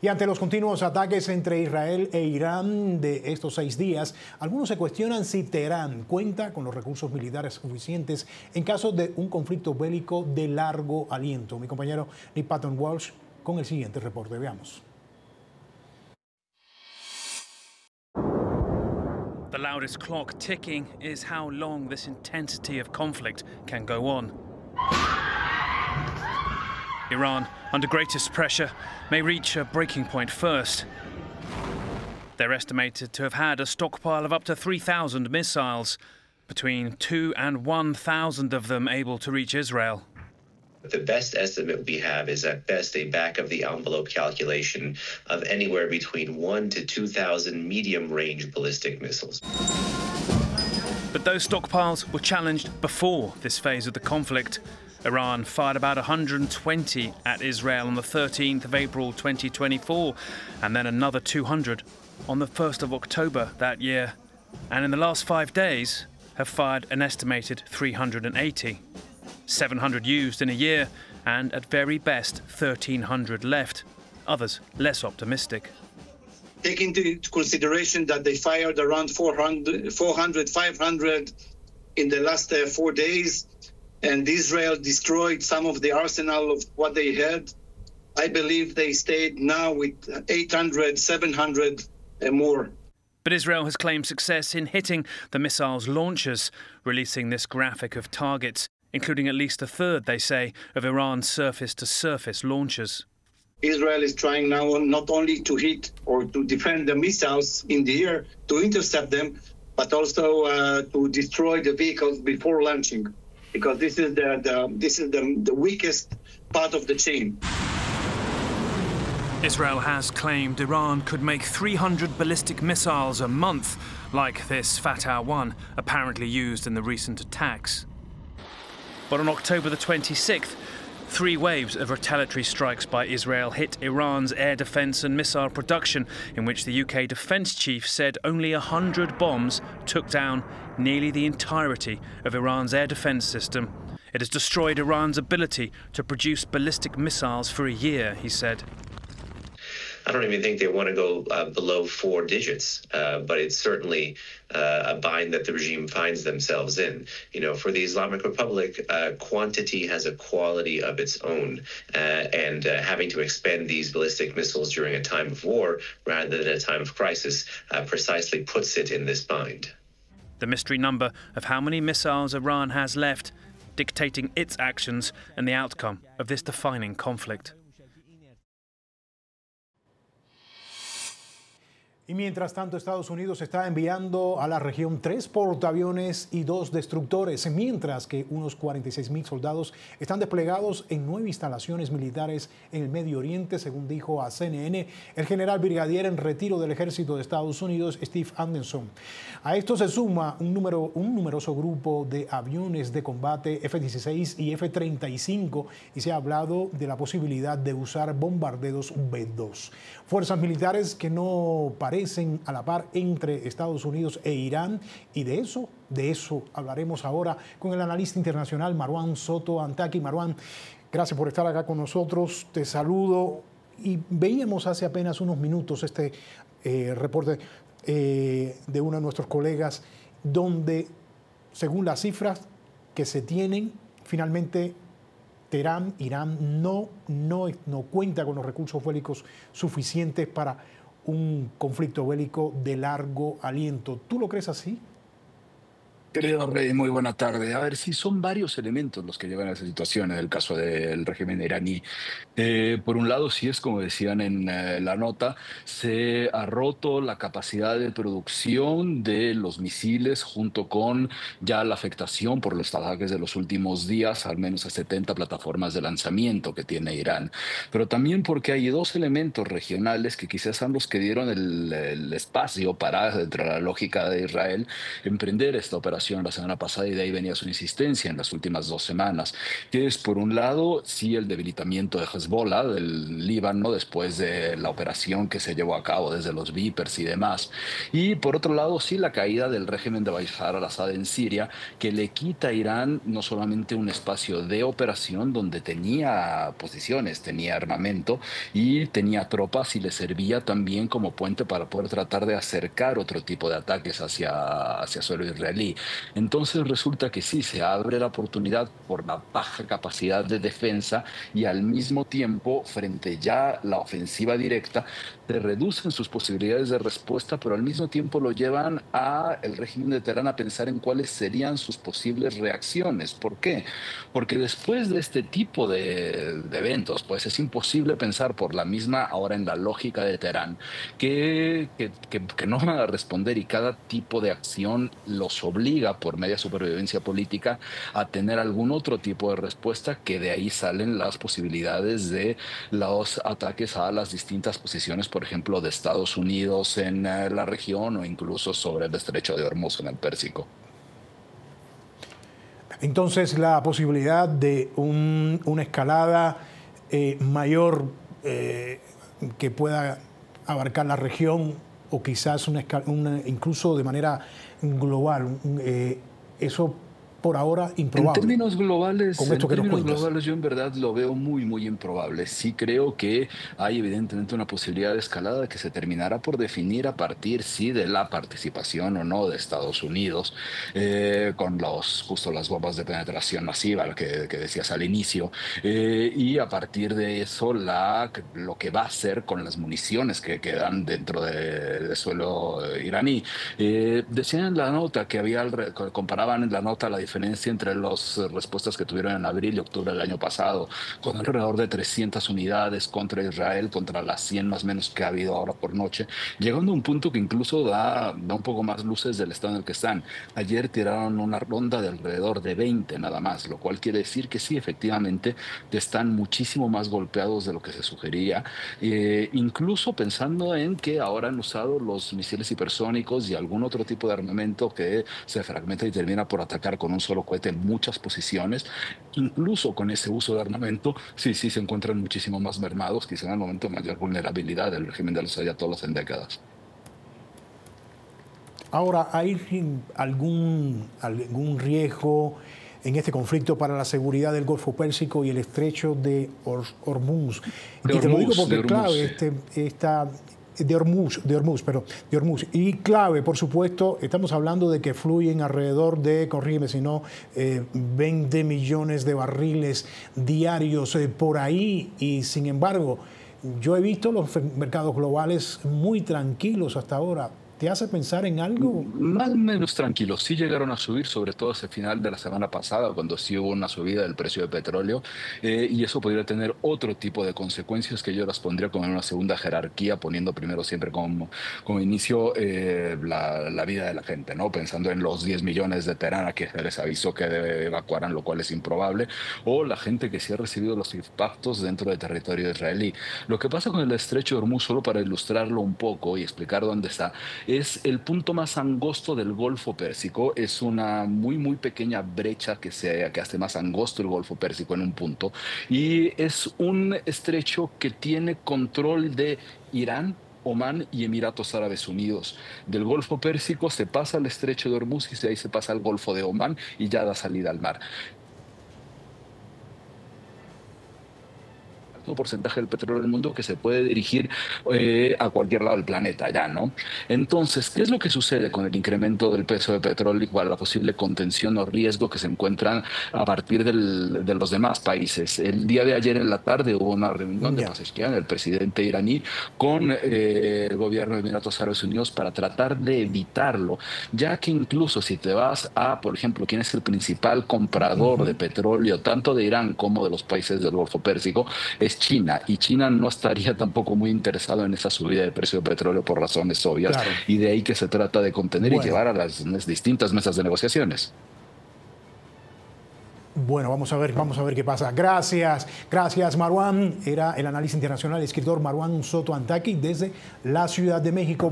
Y ante los continuos ataques entre Israel e Irán de estos 6 días, algunos se cuestionan si Teherán cuenta con los recursos militares suficientes en caso de un conflicto bélico de largo aliento. Mi compañero Nick Patton Walsh con el siguiente reporte. Veamos. The loudest clock ticking is how long this intensity of conflict can go on. Iran, under greatest pressure, may reach a breaking point first. They're estimated to have had a stockpile of up to 3,000 missiles, between 2,000 and 1,000 of them able to reach Israel. The best estimate we have is at best a back-of-the-envelope calculation of anywhere between 1,000 to 2,000 medium-range ballistic missiles. But those stockpiles were challenged before this phase of the conflict. Iran fired about 120 at Israel on the 13th of April 2024, and then another 200 on the 1st of October that year. And in the last 5 days, have fired an estimated 380. 700 used in a year, and at very best 1,300 left. Others less optimistic. Take into consideration that they fired around 400, 500 in the last 4 days, and Israel destroyed some of the arsenal of what they had. I believe they stayed now with 800, 700 and more. But Israel has claimed success in hitting the missile's launchers, releasing this graphic of targets, including at least a third, they say, of Iran's surface-to-surface launchers. Israel is trying now not only to hit or to defend the missiles in the air, to intercept them, but also to destroy the vehicles before launching, because this is the weakest part of the chain. Israel has claimed Iran could make 300 ballistic missiles a month, like this Fatah-1, apparently used in the recent attacks. But on October the 26th, 3 waves of retaliatory strikes by Israel hit Iran's air defence and missile production, in which the UK defence chief said only 100 bombs took down nearly the entirety of Iran's air defence system. It has destroyed Iran's ability to produce ballistic missiles for a year, he said. I don't even think they want to go below 4 digits, but it's certainly a bind that the regime finds themselves in. You know, for the Islamic Republic, quantity has a quality of its own, and having to expend these ballistic missiles during a time of war rather than a time of crisis precisely puts it in this bind. The mystery number of how many missiles Iran has left, dictating its actions and the outcome of this defining conflict. Y mientras tanto, Estados Unidos está enviando a la región 3 portaaviones y 2 destructores, mientras que unos 46,000 soldados están desplegados en 9 instalaciones militares en el Medio Oriente, según dijo a CNN el general brigadier en retiro del ejército de Estados Unidos, Steve Anderson. A esto se suma un numeroso grupo de aviones de combate F-16 y F-35, y se ha hablado de la posibilidad de usar bombarderos B-2. Fuerzas militares que no parecen a la par entre Estados Unidos e Irán, y de eso hablaremos ahora con el analista internacional Marwan Soto Antaki. Marwan, gracias por estar acá con nosotros, te saludo. Y veíamos hace apenas unos minutos este reporte de uno de nuestros colegas, donde, según las cifras que se tienen, finalmente Irán no cuenta con los recursos bélicos suficientes para un conflicto bélico de largo aliento. ¿Tú lo crees así? Querido Rey, muy buena tarde. A ver, sí, son varios elementos los que llevan a esa situación en el caso del régimen iraní. Por un lado, sí es como decían en la nota, se ha roto la capacidad de producción de los misiles junto con ya la afectación por los ataques de los últimos días, al menos a 70 plataformas de lanzamiento que tiene Irán. Pero también porque hay 2 elementos regionales que quizás son los que dieron el espacio para, dentro de la lógica de Israel, emprender esta operación operación la semana pasada y de ahí venía su insistencia en las últimas 2 semanas, que es, por un lado, sí el debilitamiento de Hezbollah, del Líbano, después de la operación que se llevó a cabo desde los Vipers y demás. Y, por otro lado, sí la caída del régimen de Bashar al-Assad en Siria, que le quita a Irán no solamente un espacio de operación donde tenía posiciones, tenía armamento y tenía tropas, y le servía también como puente para poder tratar de acercar otro tipo de ataques hacia suelo israelí. Entonces resulta que sí, se abre la oportunidad por la baja capacidad de defensa, y al mismo tiempo, frente ya la ofensiva directa, se reducen sus posibilidades de respuesta, pero al mismo tiempo lo llevan a el régimen de Teherán a pensar en cuáles serían sus posibles reacciones. ¿Por qué? Porque después de este tipo de eventos, pues es imposible pensar, por la misma, ahora en la lógica de Teherán, que no van a responder, y cada tipo de acción los obliga, por media supervivencia política, a tener algún otro tipo de respuesta, que de ahí salen las posibilidades de los ataques a las distintas posiciones, por ejemplo, de Estados Unidos en la región, o incluso sobre el estrecho de Hormuz en el Pérsico. Entonces, la posibilidad de una escalada mayor que pueda abarcar la región, o quizás incluso de manera global, eso por ahora improbable. En términos globales, con esto que nos cuentas, yo en verdad lo veo muy, muy improbable. Sí creo que hay evidentemente una posibilidad de escalada que se terminará por definir a partir, sí, de la participación o no de Estados Unidos, con justo las bombas de penetración masiva, lo que decías al inicio, y a partir de eso lo que va a hacer con las municiones que quedan dentro del suelo iraní. Decían en la nota que comparaban en la nota la diferencia entre las respuestas que tuvieron en abril y octubre del año pasado, con alrededor de 300 unidades contra Israel, contra las 100 más o menos que ha habido ahora por noche, llegando a un punto que incluso da un poco más luces del estado en el que están. Ayer tiraron una ronda de alrededor de 20 nada más, lo cual quiere decir que sí, efectivamente, están muchísimo más golpeados de lo que se sugería, incluso pensando en que ahora han usado los misiles hipersónicos y algún otro tipo de armamento que se fragmenta y termina por atacar con un solo cohete en muchas posiciones. Incluso con ese uso de armamento, sí se encuentran muchísimo más mermados, quizá en el momento de mayor vulnerabilidad del régimen de los ayatolás en décadas. Ahora, ¿hay algún riesgo en este conflicto para la seguridad del Golfo Pérsico y el estrecho de Hormuz? Y te lo digo porque es clave de Hormuz. Y clave, por supuesto, estamos hablando de que fluyen alrededor de, corrígeme si no, 20 millones de barriles diarios por ahí, y sin embargo, yo he visto los mercados globales muy tranquilos hasta ahora. ¿Te hace pensar en algo? Más o menos tranquilos. Sí llegaron a subir, sobre todo hacia el final de la semana pasada, cuando sí hubo una subida del precio de petróleo, y eso podría tener otro tipo de consecuencias que yo las pondría como en una segunda jerarquía, poniendo primero siempre como inicio la vida de la gente, ¿no? Pensando en los 10 millones de Teherán que se les avisó que evacuaran, lo cual es improbable, o la gente que sí ha recibido los impactos dentro del territorio israelí. Lo que pasa con el estrecho de Hormuz, solo para ilustrarlo un poco y explicar dónde está, es el punto más angosto del Golfo Pérsico. Es una muy, muy pequeña brecha que hace más angosto el Golfo Pérsico en un punto. Y es un estrecho que tiene control de Irán, Omán y Emiratos Árabes Unidos. Del Golfo Pérsico se pasa al estrecho de Hormuz, y de ahí se pasa al Golfo de Omán y ya da salida al mar. Porcentaje del petróleo del mundo que se puede dirigir a cualquier lado del planeta ya, ¿no? Entonces, ¿qué es lo que sucede con el incremento del precio del petróleo y cuál la posible contención o riesgo que se encuentran a partir de los demás países? El día de ayer en la tarde hubo una reunión de Pezeshkian, el presidente iraní, con el gobierno de Emiratos Árabes Unidos para tratar de evitarlo, ya que incluso si te vas a, por ejemplo, quién es el principal comprador de petróleo, tanto de Irán como de los países del Golfo Pérsico, es China, y China no estaría tampoco muy interesado en esa subida de precio de petróleo por razones obvias, claro. Y de ahí que se trata de contener y llevar a las distintas mesas de negociaciones. Bueno, vamos a ver qué pasa. Gracias, Marwan. Era el analista internacional, escritor Marwan Soto Antaki desde la Ciudad de México.